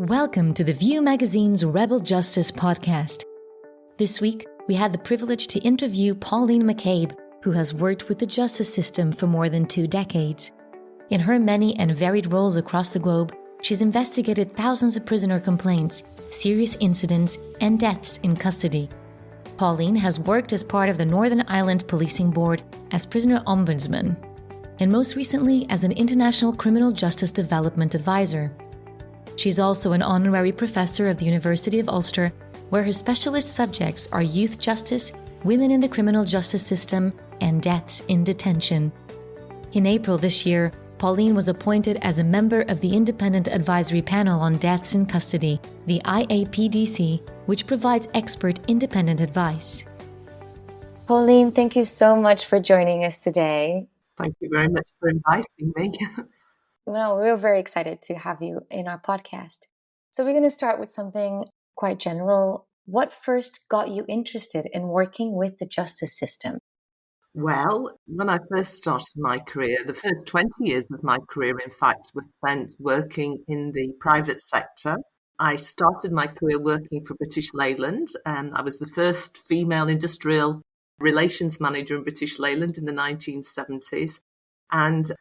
Welcome to the View magazine's Rebel Justice podcast. This week, we had the privilege to interview Pauline McCabe, who has worked with the justice system for more than 2 decades. In her many and varied roles across the globe, she's investigated thousands of prisoner complaints, serious incidents, and deaths in custody. Pauline has worked as part of the Northern Ireland Policing Board as prisoner ombudsman, and most recently as an international criminal justice development advisor. She's also an honorary professor of the University of Ulster, where her specialist subjects are youth justice, women in the criminal justice system, and deaths in detention. In April this year, Pauline was appointed as a member of the Independent Advisory Panel on Deaths in Custody, the IAPDC, which provides expert independent advice. Pauline, thank you so much for joining us today. Thank you very much for inviting me. Well, we're very excited to have you in our podcast. So we're going to start with something quite general. What first got you interested in working with the justice system? Well, when I first started my career, the first 20 years of my career, in fact, were spent working in the private sector. I started my career working for British Leyland. I was the first female industrial relations manager in British Leyland in the 1970s. And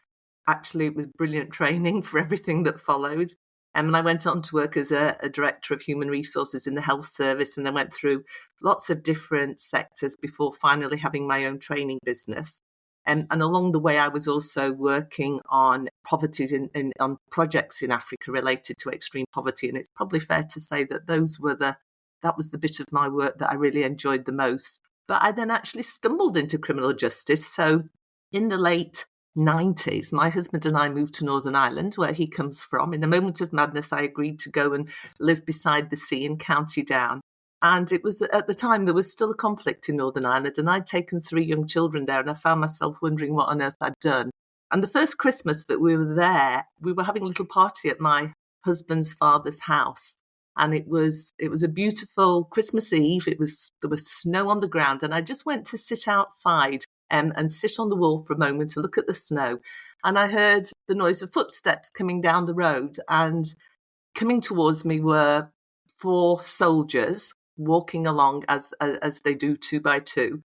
actually, it was brilliant training for everything that followed. And I went on to work as a director of human resources in the health service, and then went through lots of different sectors before finally having my own training business. And along the way, I was also working on poverty on projects in Africa related to extreme poverty. And it's probably fair to say that that was the bit of my work that I really enjoyed the most. But I then actually stumbled into criminal justice. So in the late 90s, my husband and I moved to Northern Ireland, where he comes from. In a moment of madness, I agreed to go and live beside the sea in County Down. And it was at the time there was still a conflict in Northern Ireland, and I'd taken 3 young children there, and I found myself wondering what on earth I'd done. And the first Christmas that we were there, we were having a little party at my husband's father's house. And it was a beautiful Christmas Eve. There was snow on the ground, and I just went to sit outside and sit on the wall for a moment to look at the snow. And I heard the noise of footsteps coming down the road, and coming towards me were 4 soldiers walking along as they do 2 by 2.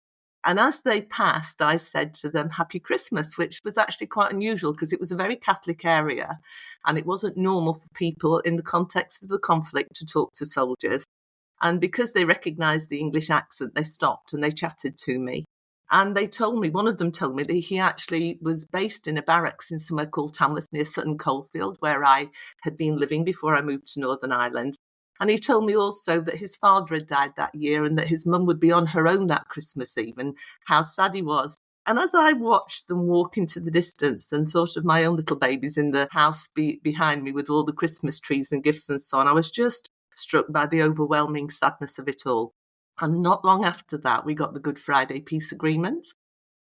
And as they passed, I said to them, "Happy Christmas," which was actually quite unusual because it was a very Catholic area, and it wasn't normal for people in the context of the conflict to talk to soldiers. And because they recognised the English accent, they stopped and they chatted to me. And one of them told me that he actually was based in a barracks in somewhere called Tamworth near Sutton Coldfield, where I had been living before I moved to Northern Ireland. And he told me also that his father had died that year and that his mum would be on her own that Christmas Eve, and how sad he was. And as I watched them walk into the distance and thought of my own little babies in the house behind me with all the Christmas trees and gifts and so on, I was just struck by the overwhelming sadness of it all. And not long after that, we got the Good Friday Peace Agreement.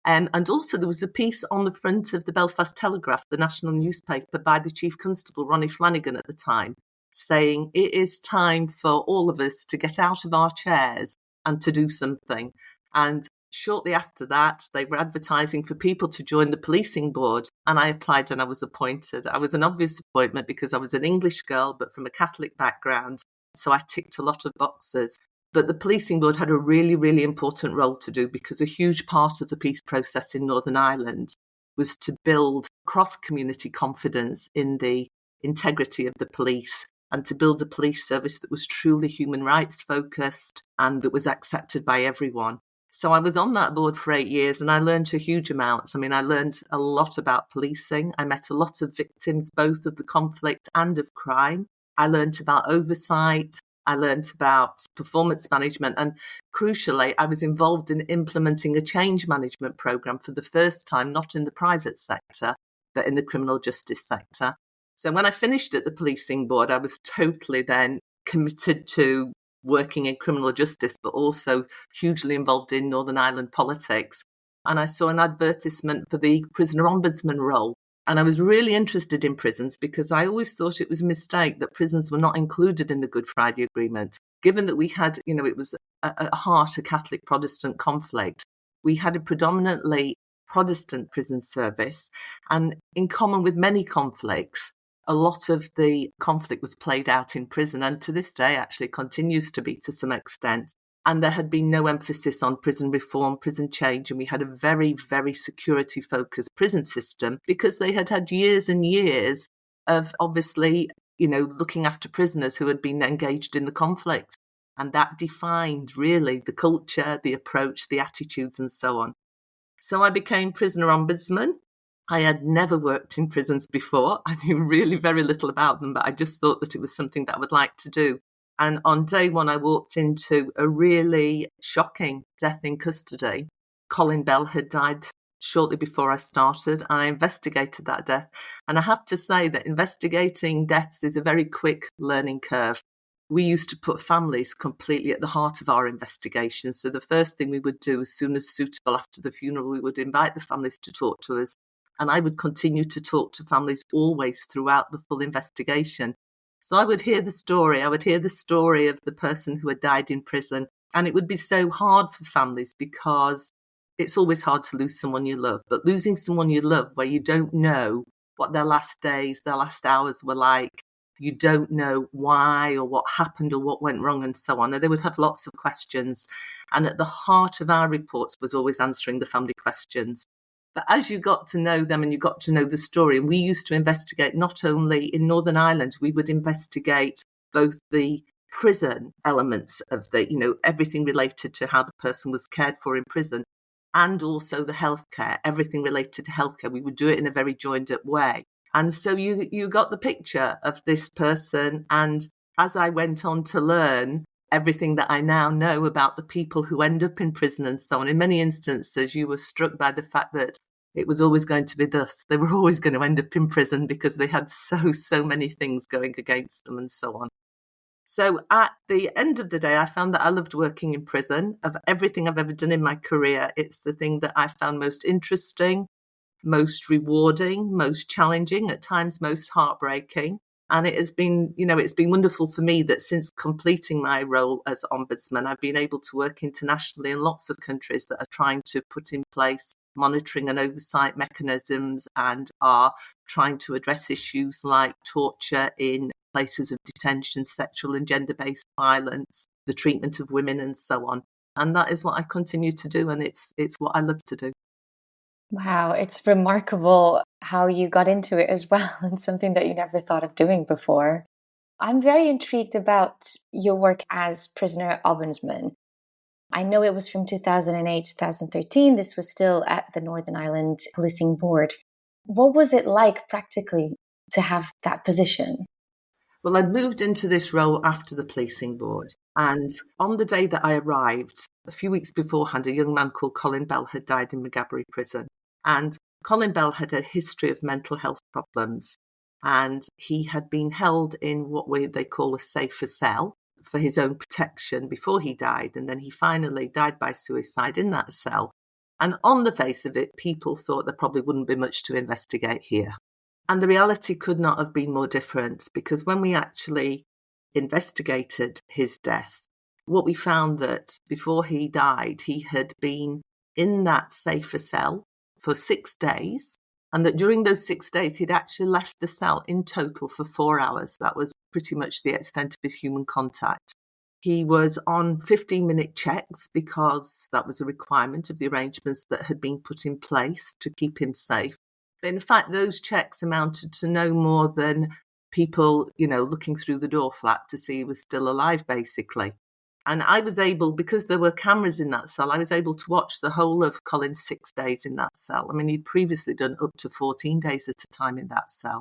And also there was a piece on the front of the Belfast Telegraph, the national newspaper, by the Chief Constable, Ronnie Flanagan at the time, saying it is time for all of us to get out of our chairs and to do something. And shortly after that, they were advertising for people to join the policing board. And I applied and I was appointed. I was an obvious appointment because I was an English girl, but from a Catholic background. So I ticked a lot of boxes. But the policing board had a really, really important role to do, because a huge part of the peace process in Northern Ireland was to build cross-community confidence in the integrity of the police and to build a police service that was truly human rights focused and that was accepted by everyone. So I was on that board for 8 years and I learned a huge amount. I learned a lot about policing. I met a lot of victims, both of the conflict and of crime. I learned about oversight. I learned about performance management, and crucially, I was involved in implementing a change management program for the first time, not in the private sector, but in the criminal justice sector. So when I finished at the policing board, I was totally then committed to working in criminal justice, but also hugely involved in Northern Ireland politics. And I saw an advertisement for the prisoner ombudsman role. And I was really interested in prisons because I always thought it was a mistake that prisons were not included in the Good Friday Agreement. Given that we had, it was at heart a Catholic Protestant conflict, we had a predominantly Protestant prison service. And in common with many conflicts, a lot of the conflict was played out in prison, and to this day actually continues to be to some extent. And there had been no emphasis on prison reform, prison change, and we had a very, very security-focused prison system because they had had years and years of obviously, looking after prisoners who had been engaged in the conflict. And that defined really the culture, the approach, the attitudes, and so on. So I became prisoner ombudsman. I had never worked in prisons before. I knew really very little about them, but I just thought that it was something that I would like to do. And on day one, I walked into a really shocking death in custody. Colin Bell had died shortly before I started, and I investigated that death. And I have to say that investigating deaths is a very quick learning curve. We used to put families completely at the heart of our investigation. So the first thing we would do, as soon as suitable after the funeral, we would invite the families to talk to us. And I would continue to talk to families always throughout the full investigation. So I would hear the story. I would hear the story of the person who had died in prison. And it would be so hard for families because it's always hard to lose someone you love. But losing someone you love where you don't know what their last days, their last hours were like, you don't know why or what happened or what went wrong and so on. And they would have lots of questions. And at the heart of our reports was always answering the family questions. But as you got to know them and you got to know the story, and we used to investigate not only in Northern Ireland, we would investigate both the prison elements of everything related to how the person was cared for in prison, and also the healthcare, everything related to healthcare. We would do it in a very joined up way. And so you got the picture of this person. And as I went on to learn everything that I now know about the people who end up in prison and so on, in many instances, you were struck by the fact that it was always going to be thus. They were always going to end up in prison because they had so many things going against them and so on. So at the end of the day, I found that I loved working in prison. Of everything I've ever done in my career, it's the thing that I found most interesting, most rewarding, most challenging, at times most heartbreaking. And it has been, it's been wonderful for me that since completing my role as ombudsman, I've been able to work internationally in lots of countries that are trying to put in place monitoring and oversight mechanisms and are trying to address issues like torture in places of detention, sexual and gender-based violence, the treatment of women and so on. And that is what I continue to do, and it's what I love to do. Wow, it's remarkable how you got into it as well, and something that you never thought of doing before. I'm very intrigued about your work as prisoner ombudsman. I know it was from 2008, 2013. This was still at the Northern Ireland Policing Board. What was it like practically to have that position? Well, I'd moved into this role after the policing board. And on the day that I arrived, a few weeks beforehand, a young man called Colin Bell had died in Maghaberry prison. And Colin Bell had a history of mental health problems. And he had been held in what they call a safer cell for his own protection before he died. And then he finally died by suicide in that cell. And on the face of it, people thought there probably wouldn't be much to investigate here. And the reality could not have been more different, because when we actually investigated his death, what we found that before he died, he had been in that safer cell for 6 days, and that during those 6 days, he'd actually left the cell in total for 4 hours. That was pretty much the extent of his human contact. He was on 15-minute checks because that was a requirement of the arrangements that had been put in place to keep him safe. But in fact, those checks amounted to no more than people, looking through the door flap to see he was still alive, basically. And I was able, because there were cameras in that cell, I was able to watch the whole of Colin's 6 days in that cell. I mean, he'd previously done up to 14 days at a time in that cell.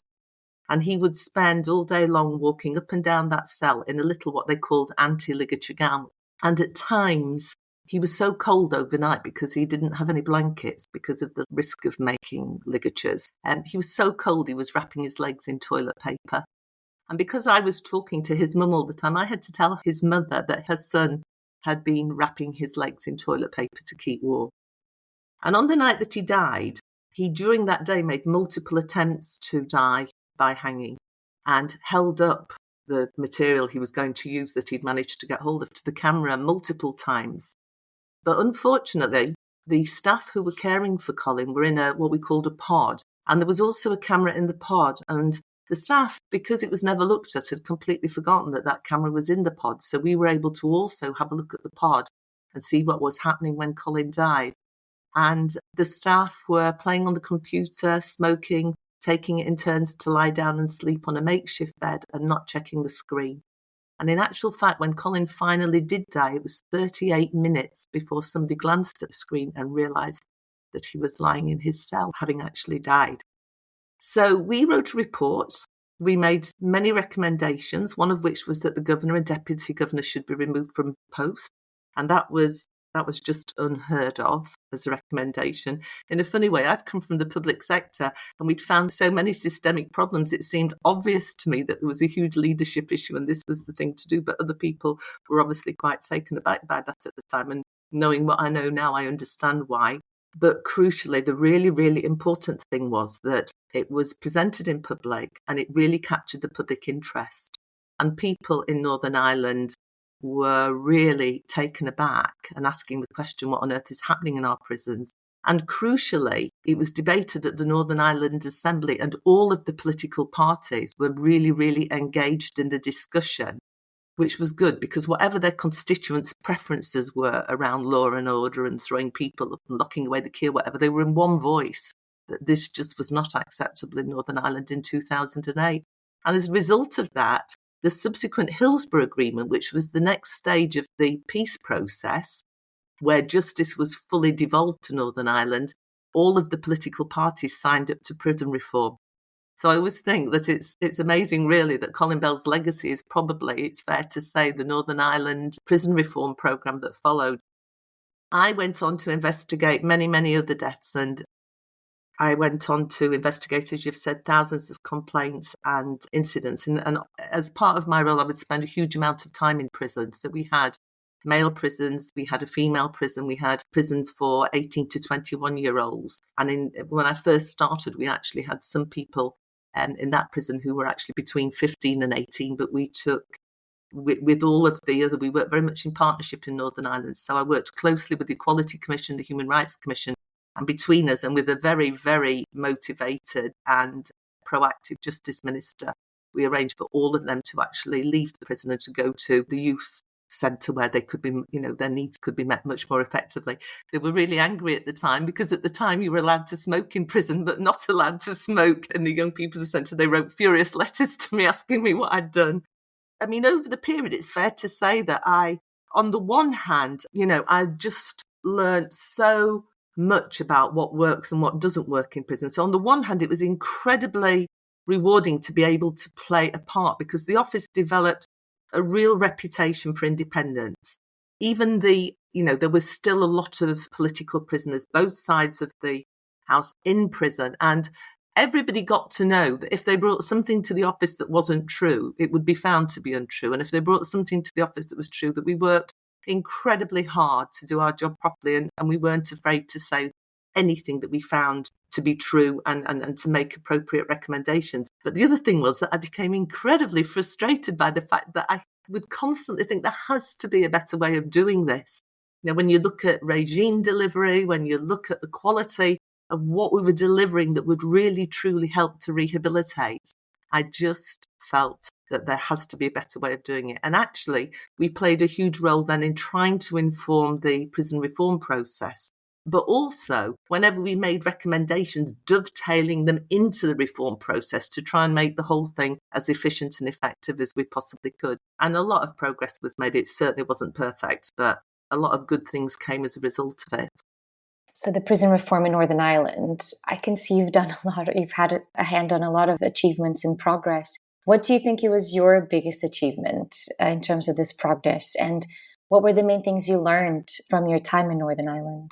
And he would spend all day long walking up and down that cell in a little what they called anti-ligature gown. And at times, he was so cold overnight because he didn't have any blankets because of the risk of making ligatures. And he was so cold, he was wrapping his legs in toilet paper. And because I was talking to his mum all the time, I had to tell his mother that her son had been wrapping his legs in toilet paper to keep warm. And on the night that he died, he, during that day, made multiple attempts to die by hanging and held up the material he was going to use that he'd managed to get hold of to the camera multiple times. But unfortunately, the staff who were caring for Colin were in what we called a pod. And there was also a camera in the pod. And The staff, because it was never looked at, had completely forgotten that that camera was in the pod. So we were able to also have a look at the pod and see what was happening when Colin died. And the staff were playing on the computer, smoking, taking it in turns to lie down and sleep on a makeshift bed and not checking the screen. And in actual fact, when Colin finally did die, it was 38 minutes before somebody glanced at the screen and realised that he was lying in his cell, having actually died. So we wrote a report. We made many recommendations, one of which was that the governor and deputy governor should be removed from post. And that was just unheard of as a recommendation. In a funny way, I'd come from the public sector and we'd found so many systemic problems. It seemed obvious to me that there was a huge leadership issue and this was the thing to do. But other people were obviously quite taken aback by that at the time. And knowing what I know now, I understand why. But crucially, the really, really important thing was that it was presented in public and it really captured the public interest. And people in Northern Ireland were really taken aback and asking the question, what on earth is happening in our prisons? And crucially, it was debated at the Northern Ireland Assembly and all of the political parties were really, really engaged in the discussion, which was good because whatever their constituents' preferences were around law and order and throwing people up and locking away the key or whatever, they were in one voice that this just was not acceptable in Northern Ireland in 2008. And as a result of that, the subsequent Hillsborough Agreement, which was the next stage of the peace process, where justice was fully devolved to Northern Ireland, all of the political parties signed up to prison reform. So I always think that it's amazing, really, that Colin Bell's legacy is probably, it's fair to say, the Northern Ireland prison reform programme that followed. I went on to investigate many, many other deaths, and I went on to investigate, as you've said, thousands of complaints and incidents. And as part of my role, I would spend a huge amount of time in prison. So we had male prisons, we had a female prison, we had prison for 18 to 21-year-olds. And when I first started, we actually had some people in that prison who were actually between 15 and 18, but we took, with all of the other, we worked very much in partnership in Northern Ireland. So I worked closely with the Equality Commission, the Human Rights Commission, and between us, and with a very, very motivated and proactive Justice Minister, we arranged for all of them to actually leave the prison and to go to the youth centre where they could be, their needs could be met much more effectively. They were really angry at the time because at the time you were allowed to smoke in prison but not allowed to smoke. And the Young People's Centre, they wrote furious letters to me asking me what I'd done. I mean, over the period, it's fair to say that on the one hand, I just learnt so much about what works and what doesn't work in prison. So on the one hand, it was incredibly rewarding to be able to play a part because the office developed a real reputation for independence. Even there was still a lot of political prisoners, both sides of the house in prison. And everybody got to know that if they brought something to the office that wasn't true, it would be found to be untrue. And if they brought something to the office that was true, that we worked incredibly hard to do our job properly. And we weren't afraid to say anything that we found to be true and to make appropriate recommendations. But the other thing was that I became incredibly frustrated by the fact that I would constantly think there has to be a better way of doing this. When you look at regime delivery, when you look at the quality of what we were delivering that would really, truly help to rehabilitate, I just felt that there has to be a better way of doing it. And actually, we played a huge role then in trying to inform the prison reform process. But also, whenever we made recommendations, dovetailing them into the reform process to try and make the whole thing as efficient and effective as we possibly could. And a lot of progress was made. It certainly wasn't perfect, but a lot of good things came as a result of it. So the prison reform in Northern Ireland, I can see you've had a hand on a lot of achievements and progress. What do you think was your biggest achievement in terms of this progress? And what were the main things you learned from your time in Northern Ireland?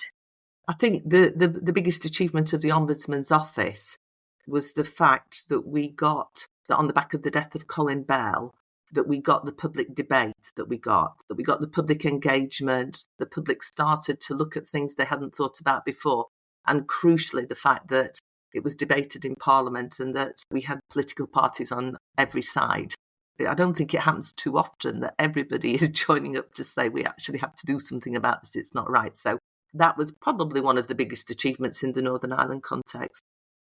I think the biggest achievement of the Ombudsman's office was the fact that we got, that on the back of the death of Colin Bell, that we got the public debate that we got the public engagement, the public started to look at things they hadn't thought about before. And crucially, the fact that it was debated in Parliament and that we had political parties on every side. I don't think it happens too often that everybody is joining up to say we actually have to do something about this, it's not right. So that was probably one of the biggest achievements in the Northern Ireland context.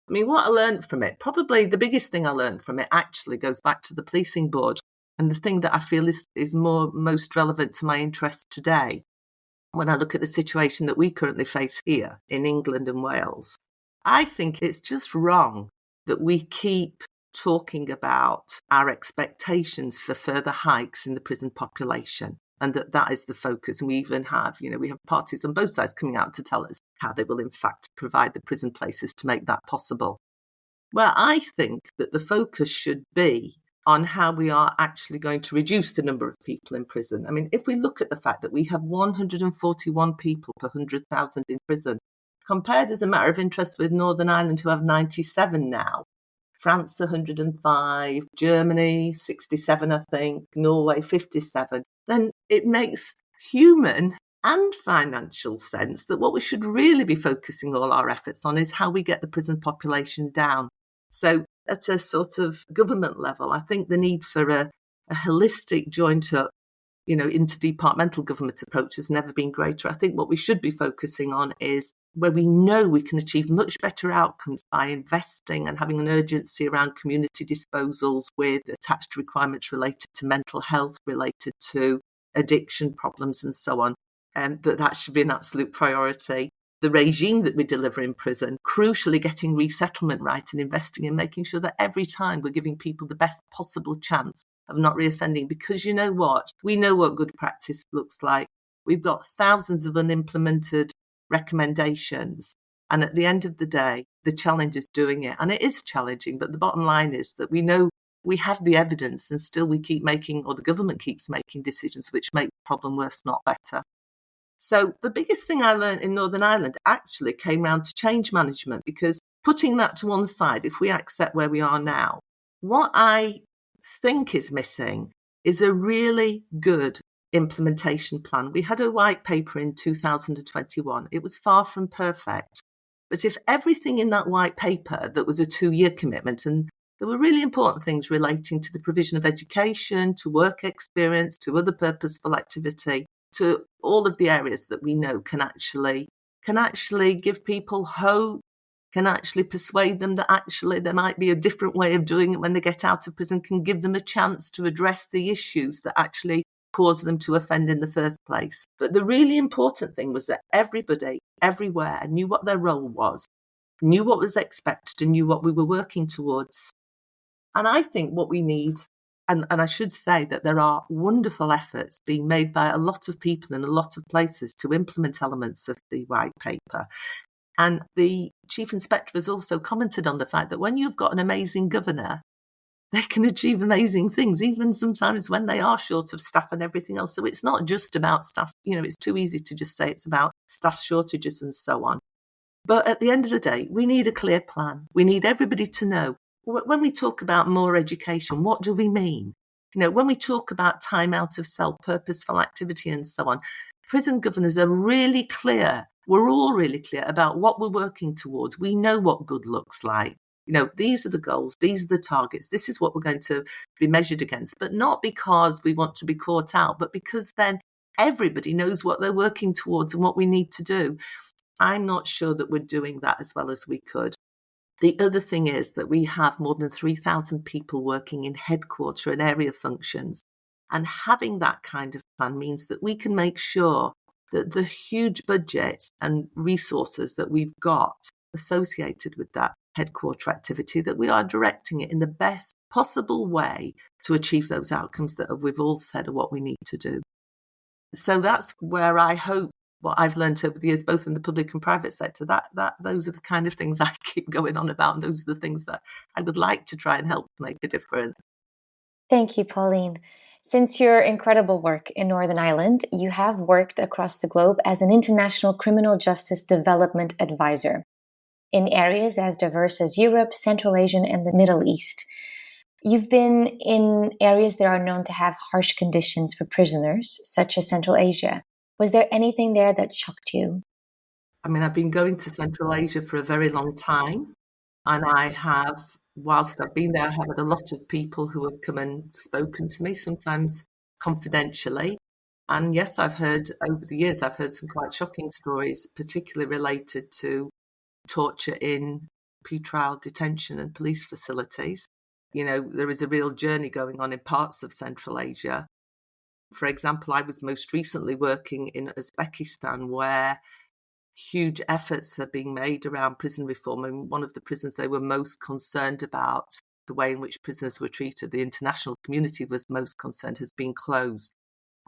I mean, what I learned from it, probably the biggest thing I learned from it actually goes back to the policing board. And the thing that I feel is most relevant to my interest today, when I look at the situation that we currently face here in England and Wales, I think it's just wrong that we keep talking about our expectations for further hikes in the prison population, and that is the focus. And we even have, we have parties on both sides coming out to tell us how they will in fact provide the prison places to make that possible. Well, I think that the focus should be on how we are actually going to reduce the number of people in prison. I mean, if we look at the fact that we have 141 people per 100,000 in prison, compared as a matter of interest with Northern Ireland, who have 97 now, France 105, Germany 67, I think, Norway 57, then it makes human and financial sense that what we should really be focusing all our efforts on is how we get the prison population down. So at a sort of government level, I think the need for a holistic joint up, interdepartmental government approach has never been greater. I think what we should be focusing on is where we know we can achieve much better outcomes by investing and having an urgency around community disposals with attached requirements related to mental health, related to addiction problems and so on, and that should be an absolute priority. The regime that we deliver in prison, crucially getting resettlement right and investing in making sure that every time we're giving people the best possible chance of not reoffending, because you know what? We know what good practice looks like. We've got thousands of unimplemented recommendations. And at the end of the day, the challenge is doing it. And it is challenging. But the bottom line is that we know we have the evidence, and still we keep making, or the government keeps making decisions which make the problem worse, not better. So the biggest thing I learned in Northern Ireland actually came round to change management, because putting that to one side, if we accept where we are now, what I think is missing is a really good implementation plan. We had a white paper in 2021. It was far from perfect. But if everything in that white paper that was a 2-year commitment, and there were really important things relating to the provision of education, to work experience, to other purposeful activity, to all of the areas that we know can actually give people hope, can actually persuade them that actually there might be a different way of doing it when they get out of prison, can give them a chance to address the issues that actually cause them to offend in the first place. But the really important thing was that everybody, everywhere, knew what their role was, knew what was expected, and knew what we were working towards. And I think what we need, and I should say that there are wonderful efforts being made by a lot of people in a lot of places to implement elements of the white paper. And the Chief Inspector has also commented on the fact that when you've got an amazing governor, they can achieve amazing things, even sometimes when they are short of staff and everything else. So it's not just about staff. It's too easy to just say it's about staff shortages and so on. But at the end of the day, we need a clear plan. We need everybody to know. When we talk about more education, what do we mean? When we talk about time out of cell, purposeful activity and so on, prison governors are really clear. We're all really clear about what we're working towards. We know what good looks like. These are the goals, these are the targets, this is what we're going to be measured against, but not because we want to be caught out, but because then everybody knows what they're working towards and what we need to do. I'm not sure that we're doing that as well as we could. The other thing is that we have more than 3,000 people working in headquarter and area functions. And having that kind of plan means that we can make sure that the huge budget and resources that we've got associated with that headquarter activity, that we are directing it in the best possible way to achieve those outcomes that we've all said are what we need to do. So that's where I hope what I've learned over the years, both in the public and private sector, that those are the kind of things I keep going on about, and those are the things that I would like to try and help to make a difference. Thank you, Pauline. Since your incredible work in Northern Ireland, you have worked across the globe as an international criminal justice development advisor in areas as diverse as Europe, Central Asia, and the Middle East. You've been in areas that are known to have harsh conditions for prisoners, such as Central Asia. Was there anything there that shocked you? I mean, I've been going to Central Asia for a very long time, and I have, whilst I've been there, I have had a lot of people who have come and spoken to me, sometimes confidentially. And yes, over the years, I've heard some quite shocking stories, particularly related to torture in pre-trial detention and police facilities. There is a real journey going on in parts of Central Asia. For example, I was most recently working in Uzbekistan, where huge efforts are being made around prison reform. And one of the prisons they were most concerned about, the way in which prisoners were treated, the international community was most concerned, has been closed.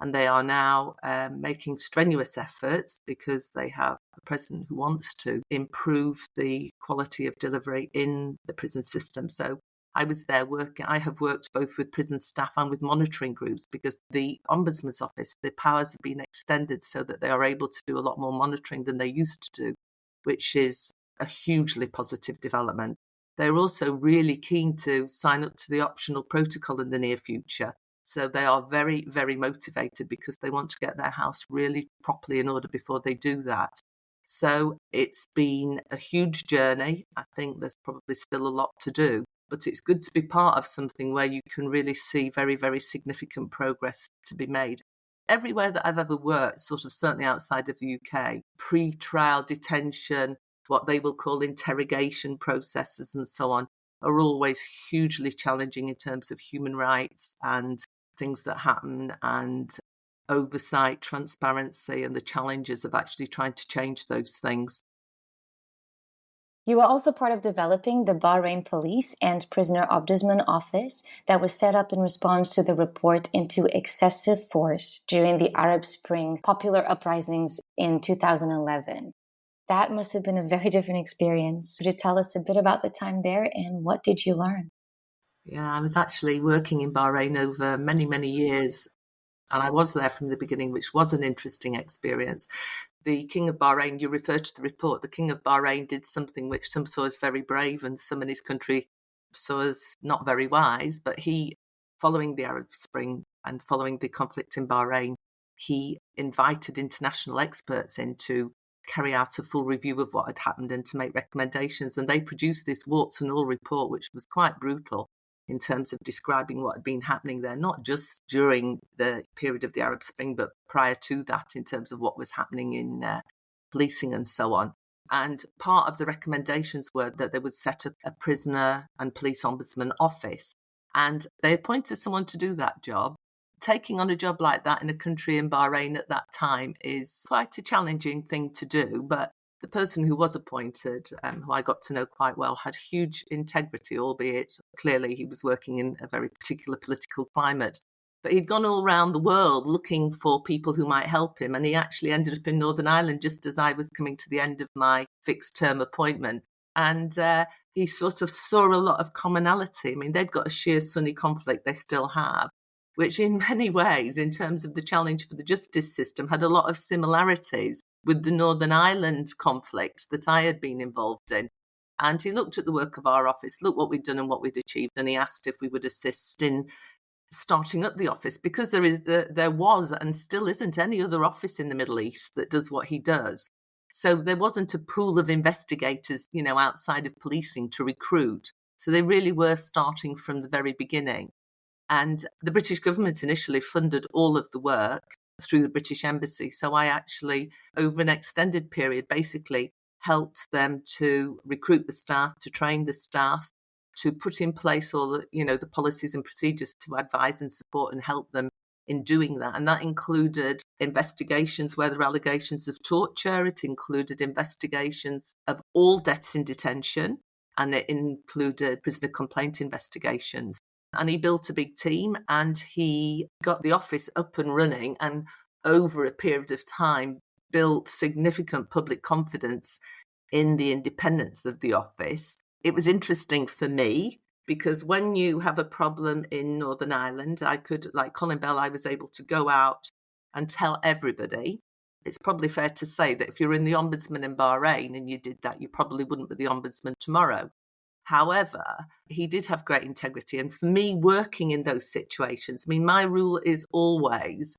And they are now making strenuous efforts, because they have a president who wants to improve the quality of delivery in the prison system. So I was there working. I have worked both with prison staff and with monitoring groups, because the Ombudsman's Office, the powers have been extended so that they are able to do a lot more monitoring than they used to do, which is a hugely positive development. They're also really keen to sign up to the optional protocol in the near future. So they are very, very motivated, because they want to get their house really properly in order before they do that. So it's been a huge journey. I think there's probably still a lot to do, but it's good to be part of something where you can really see very, very significant progress to be made. Everywhere that I've ever worked, sort of certainly outside of the UK, pre-trial detention, what they will call interrogation processes and so on, are always hugely challenging in terms of human rights and things that happen, and oversight, transparency, and the challenges of actually trying to change those things. You were also part of developing the Bahrain Police and Prisoner Ombudsman Office that was set up in response to the report into excessive force during the Arab Spring popular uprisings in 2011. That must have been a very different experience. Could you tell us a bit about the time there, and what did you learn? Yeah, I was actually working in Bahrain over many, many years, and I was there from the beginning, which was an interesting experience. The King of Bahrain, you referred to the report, the King of Bahrain did something which some saw as very brave and some in his country saw as not very wise, but he, following the Arab Spring and following the conflict in Bahrain, he invited international experts in to carry out a full review of what had happened and to make recommendations. And they produced this warts and all report, which was quite brutal in terms of describing what had been happening there, not just during the period of the Arab Spring, but prior to that, in terms of what was happening in policing and so on. And part of the recommendations were that they would set up a prisoner and police ombudsman office. And they appointed someone to do that job. Taking on a job like that in a country in Bahrain at that time is quite a challenging thing to do, but the person who was appointed, who I got to know quite well, had huge integrity, albeit clearly he was working in a very particular political climate. But he'd gone all around the world looking for people who might help him, and he actually ended up in Northern Ireland just as I was coming to the end of my fixed-term appointment. And he sort of saw a lot of commonality. I mean, they'd got a sheer Sunni conflict, they still have, which in many ways, in terms of the challenge for the justice system, had a lot of similarities with the Northern Ireland conflict that I had been involved in. And he looked at the work of our office, looked what we'd done and what we'd achieved, and he asked if we would assist in starting up the office, because there was and still isn't any other office in the Middle East that does what he does. So there wasn't a pool of investigators, outside of policing to recruit. So they really were starting from the very beginning. And the British government initially funded all of the work through the British Embassy. So I actually, over an extended period, basically helped them to recruit the staff, to train the staff, to put in place all the policies and procedures to advise and support and help them in doing that. And that included investigations where there were allegations of torture. It included investigations of all deaths in detention, and it included prisoner complaint investigations. And he built a big team, and he got the office up and running, and over a period of time built significant public confidence in the independence of the office. It was interesting for me because when you have a problem in Northern Ireland, I could, like Colin Bell, I was able to go out and tell everybody. It's probably fair to say that if you're in the Ombudsman in Bahrain and you did that, you probably wouldn't be the Ombudsman tomorrow. However, he did have great integrity. And for me, working in those situations, my rule is always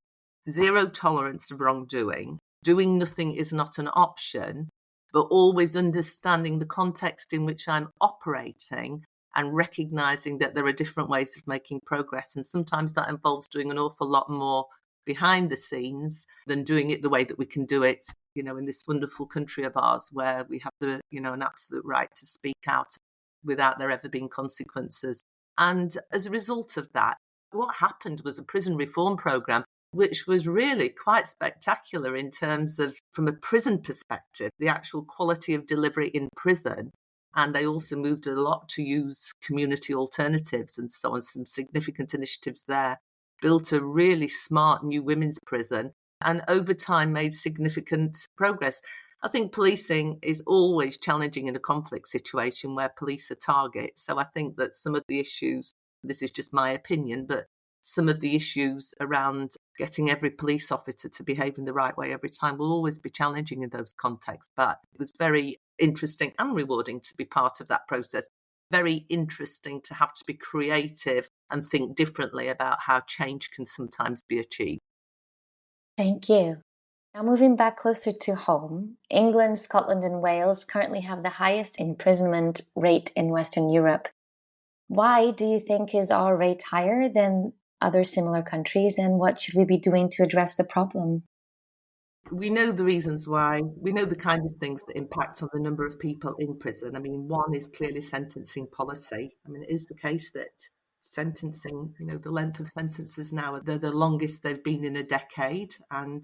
zero tolerance of wrongdoing. Doing nothing is not an option, but always understanding the context in which I'm operating and recognizing that there are different ways of making progress. And sometimes that involves doing an awful lot more behind the scenes than doing it the way that we can do it in this wonderful country of ours where we have an absolute right to speak out without there ever being consequences. And as a result of that, what happened was a prison reform programme, which was really quite spectacular in terms of, from a prison perspective, the actual quality of delivery in prison. And they also moved a lot to use community alternatives and so on, some significant initiatives there, built a really smart new women's prison, and over time made significant progress. I think policing is always challenging in a conflict situation where police are targets. So I think that some of the issues, this is just my opinion, but some of the issues around getting every police officer to behave in the right way every time will always be challenging in those contexts. But it was very interesting and rewarding to be part of that process. Very interesting to have to be creative and think differently about how change can sometimes be achieved. Thank you. Now, moving back closer to home, England, Scotland, and Wales currently have the highest imprisonment rate in Western Europe. Why do you think is our rate higher than other similar countries, and what should we be doing to address the problem? We know the reasons why. We know the kind of things that impact on the number of people in prison. I mean, one is clearly sentencing policy. I mean, it is the case that sentencing, the length of sentences now, they're the longest they've been in a decade. And,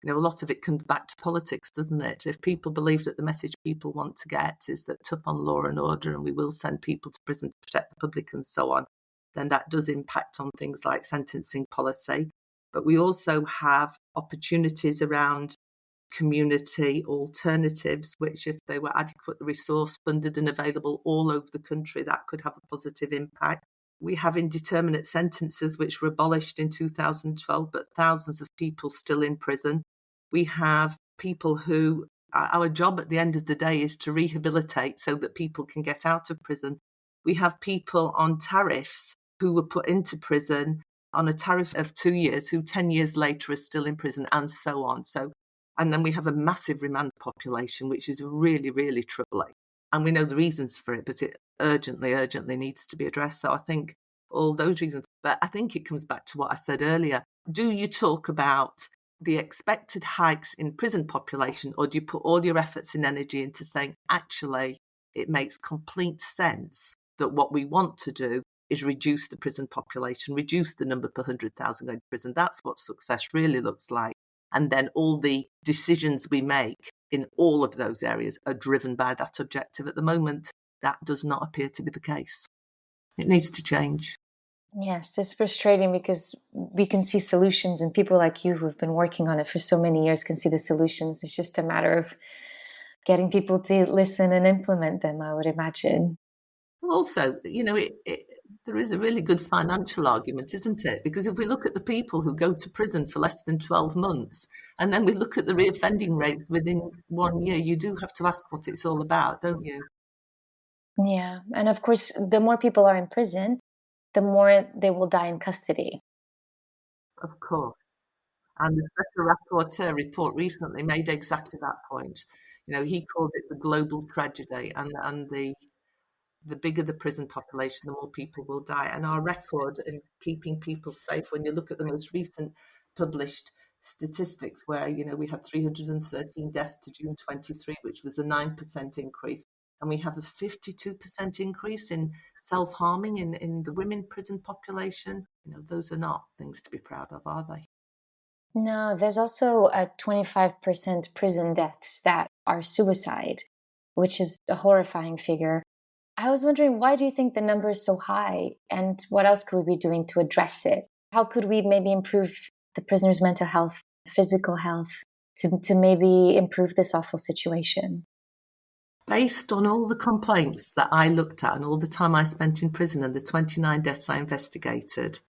a lot of it comes back to politics, doesn't it? If people believe that the message people want to get is that tough on law and order and we will send people to prison to protect the public and so on, then that does impact on things like sentencing policy. But we also have opportunities around community alternatives, which if they were adequately resource funded and available all over the country, that could have a positive impact. We have indeterminate sentences, which were abolished in 2012, but thousands of people still in prison. We have people who, our job at the end of the day is to rehabilitate so that people can get out of prison. We have people on tariffs who were put into prison on a tariff of 2 years, who 10 years later are still in prison, and so on. And then we have a massive remand population, which is really, really troubling. And we know the reasons for it, but it urgently needs to be addressed. So I think all those reasons. But I think it comes back to what I said earlier. Do you talk about the expected hikes in prison population, or do you put all your efforts and energy into saying, actually, it makes complete sense that what we want to do is reduce the prison population, reduce the number per 100,000 going to prison. That's what success really looks like. And then all the decisions we make in all of those areas are driven by that objective. At the moment, that does not appear to be the case. It needs to change. Yes, it's frustrating because we can see solutions, and people like you who have been working on it for so many years can see the solutions. It's just a matter of getting people to listen and implement them, I would imagine. Also, there is a really good financial argument, isn't it? Because if we look at the people who go to prison for less than 12 months, and then we look at the reoffending rates within 1 year, you do have to ask what it's all about, don't you? Yeah. And of course, the more people are in prison, the more they will die in custody. Of course. And the Special Rapporteur report recently made exactly that point. He called it the global tragedy, and the bigger the prison population, the more people will die. And our record in keeping people safe, when you look at the most recent published statistics, where, we had 313 deaths to June 23, which was a 9% increase. And we have a 52% increase in self-harming in the women prison population. Those are not things to be proud of, are they? No, there's also a 25% prison deaths that are suicide, which is a horrifying figure. I was wondering, why do you think the number is so high? And what else could we be doing to address it? How could we maybe improve the prisoners' mental health, physical health, to maybe improve this awful situation? Based on all the complaints that I looked at and all the time I spent in prison and the 29 deaths I investigated,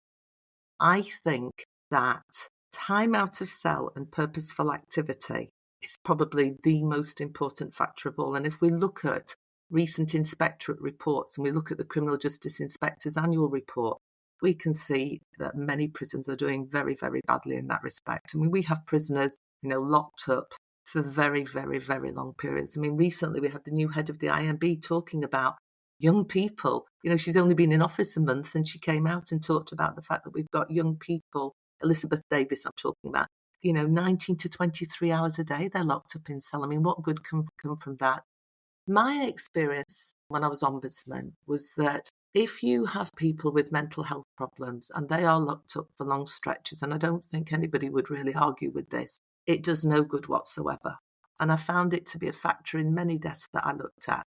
I think that time out of cell and purposeful activity is probably the most important factor of all. And if we look at recent inspectorate reports and we look at the Criminal Justice Inspector's annual report, we can see that many prisons are doing very, very badly in that respect. I mean, we have prisoners, locked up for very, very, very long periods. I mean, recently we had the new head of the IMB talking about young people. She's only been in office a month, and she came out and talked about the fact that we've got young people, Elizabeth Davis I'm talking about, 19 to 23 hours a day they're locked up in cell. I mean, what good can come from that? My experience when I was ombudsman was that if you have people with mental health problems and they are locked up for long stretches, and I don't think anybody would really argue with this, it does no good whatsoever. And I found it to be a factor in many deaths that I looked at.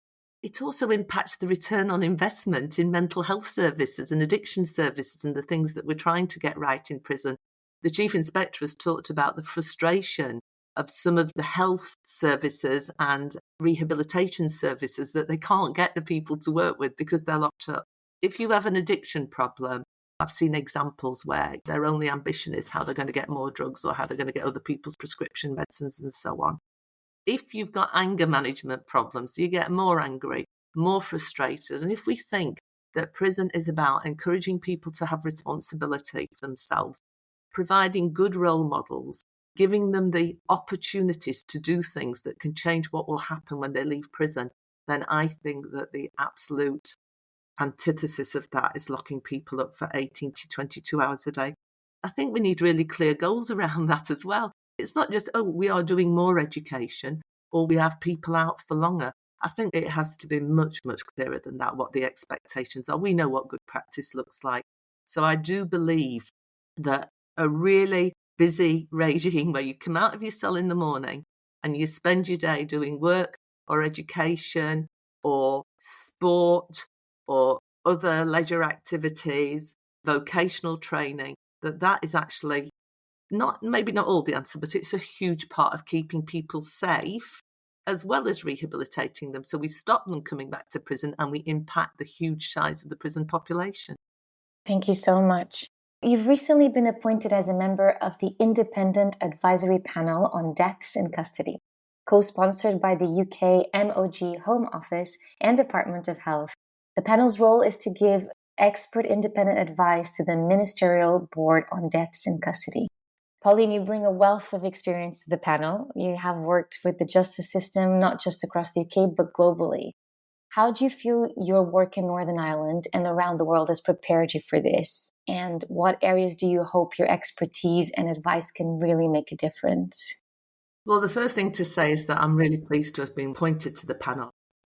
It also impacts the return on investment in mental health services and addiction services and the things that we're trying to get right in prison. The Chief Inspector has talked about the frustration of some of the health services and rehabilitation services that they can't get the people to work with because they're locked up. If you have an addiction problem, I've seen examples where their only ambition is how they're going to get more drugs or how they're going to get other people's prescription medicines and so on. If you've got anger management problems, you get more angry, more frustrated. And if we think that prison is about encouraging people to have responsibility for themselves, providing good role models, giving them the opportunities to do things that can change what will happen when they leave prison, then I think that the absolute antithesis of that is locking people up for 18 to 22 hours a day. I think we need really clear goals around that as well. It's not just, we are doing more education or we have people out for longer. I think it has to be much, much clearer than that, what the expectations are. We know what good practice looks like. So I do believe that a really busy regime where you come out of your cell in the morning and you spend your day doing work or education or sport or other leisure activities, vocational training, that is actually maybe not all the answer, but it's a huge part of keeping people safe as well as rehabilitating them. So we stop them coming back to prison and we impact the huge size of the prison population. Thank you so much. You've recently been appointed as a member of the Independent Advisory Panel on Deaths in Custody, co-sponsored by the UK MOG Home Office and Department of Health. The panel's role is to give expert independent advice to the Ministerial Board on Deaths in Custody. Pauline, you bring a wealth of experience to the panel. You have worked with the justice system, not just across the UK, but globally. How do you feel your work in Northern Ireland and around the world has prepared you for this? And what areas do you hope your expertise and advice can really make a difference? Well, the first thing to say is that I'm really pleased to have been appointed to the panel.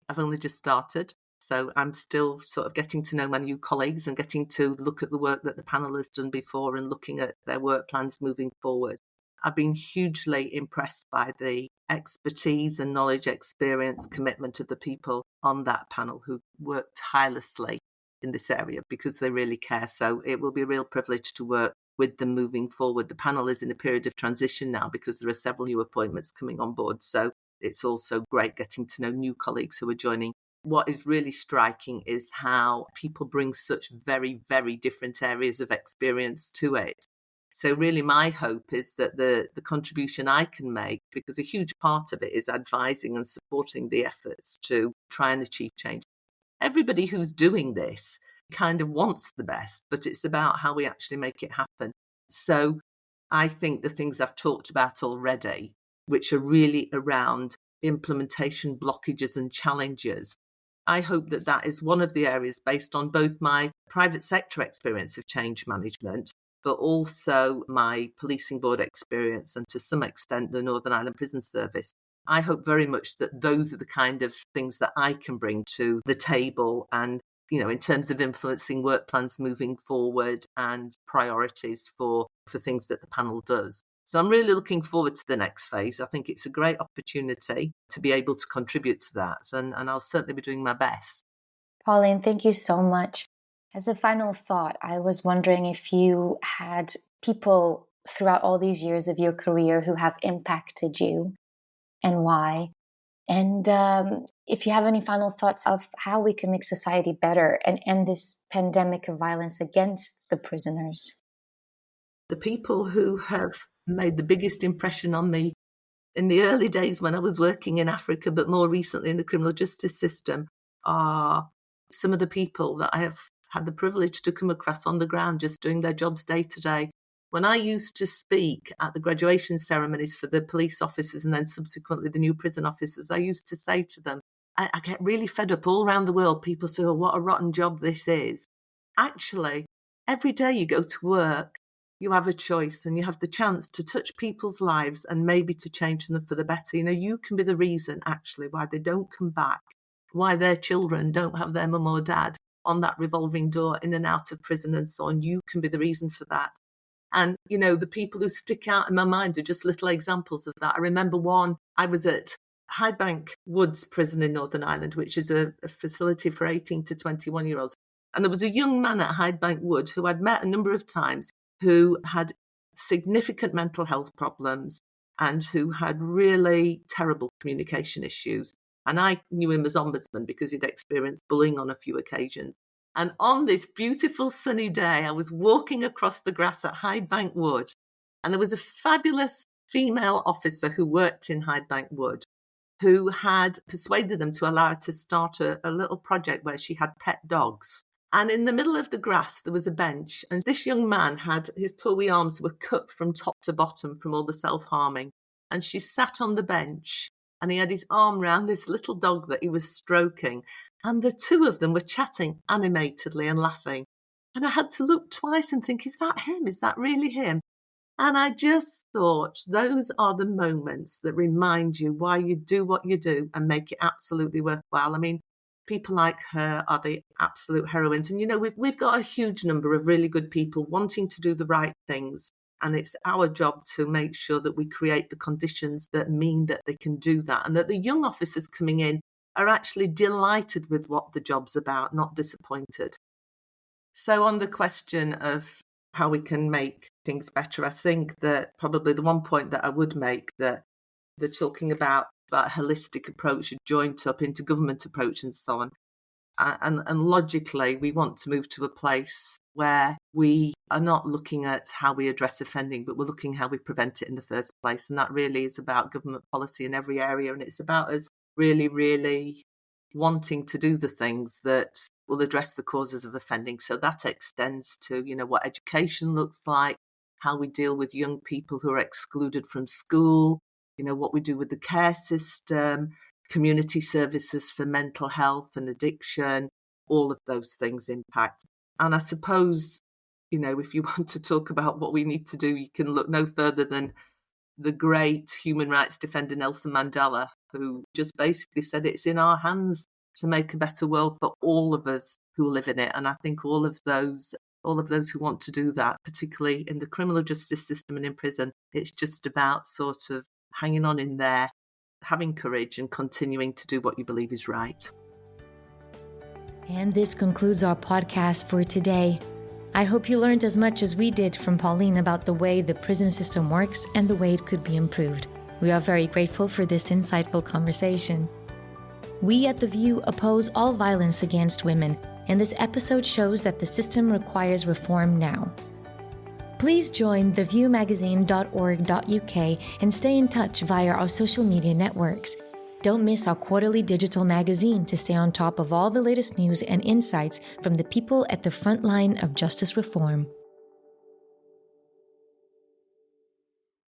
I've only just started, so I'm still sort of getting to know my new colleagues and getting to look at the work that the panel has done before and looking at their work plans moving forward. I've been hugely impressed by the expertise and knowledge, experience, commitment of the people on that panel who work tirelessly in this area because they really care. So it will be a real privilege to work with them moving forward. The panel is in a period of transition now because there are several new appointments coming on board. So it's also great getting to know new colleagues who are joining. What is really striking is how people bring such very, very different areas of experience to it. So really my hope is that the contribution I can make, because a huge part of it is advising and supporting the efforts to try and achieve change. Everybody who's doing this kind of wants the best, but it's about how we actually make it happen. So I think the things I've talked about already, which are really around implementation blockages and challenges, I hope that that is one of the areas based on both my private sector experience of change management, but also my policing board experience and to some extent the Northern Ireland Prison Service. I hope very much that those are the kind of things that I can bring to the table and, in terms of influencing work plans moving forward and priorities for things that the panel does. So I'm really looking forward to the next phase. I think it's a great opportunity to be able to contribute to that, and I'll certainly be doing my best. Pauline, thank you so much. As a final thought, I was wondering if you had people throughout all these years of your career who have impacted you and why. And if you have any final thoughts of how we can make society better and end this pandemic of violence against the prisoners. The people who have made the biggest impression on me in the early days when I was working in Africa, but more recently in the criminal justice system, are some of the people that I have had the privilege to come across on the ground, just doing their jobs day to day. When I used to speak at the graduation ceremonies for the police officers and then subsequently the new prison officers, I used to say to them, I get really fed up all around the world. People say, oh, what a rotten job this is. Actually, every day you go to work you have a choice and you have the chance to touch people's lives and maybe to change them for the better. You can be the reason actually why they don't come back, why their children don't have their mum or dad on that revolving door in and out of prison and so on. You can be the reason for that. And, the people who stick out in my mind are just little examples of that. I remember one, I was at Hydebank Woods Prison in Northern Ireland, which is a facility for 18 to 21-year-olds. And there was a young man at Hydebank Wood who I'd met a number of times who had significant mental health problems and who had really terrible communication issues. And I knew him as ombudsman because he'd experienced bullying on a few occasions. And on this beautiful sunny day, I was walking across the grass at Hydebank Wood, and there was a fabulous female officer who worked in Hydebank Wood who had persuaded them to allow her to start a little project where she had pet dogs. And in the middle of the grass, there was a bench, and this young man had his poor wee arms were cut from top to bottom from all the self-harming. And she sat on the bench, and he had his arm round this little dog that he was stroking. And the two of them were chatting animatedly and laughing. And I had to look twice and think, is that him? Is that really him? And I just thought those are the moments that remind you why you do what you do and make it absolutely worthwhile. I mean, people like her are the absolute heroines. And, we've got a huge number of really good people wanting to do the right things. And it's our job to make sure that we create the conditions that mean that they can do that, and that the young officers coming in are actually delighted with what the job's about, not disappointed. So on the question of how we can make things better, I think that probably the one point that I would make, that they're talking about a holistic approach, a joint up intergovernment approach and so on. And logically, we want to move to a place where we are not looking at how we address offending, but we're looking how we prevent it in the first place. And that really is about government policy in every area. And it's about us really, really wanting to do the things that will address the causes of offending. So that extends to, what education looks like, how we deal with young people who are excluded from school, what we do with the care system, community services for mental health and addiction, all of those things impact. And I suppose, if you want to talk about what we need to do, you can look no further than the great human rights defender Nelson Mandela, who just basically said it's in our hands to make a better world for all of us who live in it. And I think all of those who want to do that, particularly in the criminal justice system and in prison, it's just about sort of hanging on in there, having courage and continuing to do what you believe is right. And this concludes our podcast for today. I hope you learned as much as we did from Pauline about the way the prison system works and the way it could be improved. We are very grateful for this insightful conversation. We at The View oppose all violence against women, and this episode shows that the system requires reform now. Please join theviewmagazine.org.uk and stay in touch via our social media networks. Don't miss our quarterly digital magazine to stay on top of all the latest news and insights from the people at the front line of justice reform.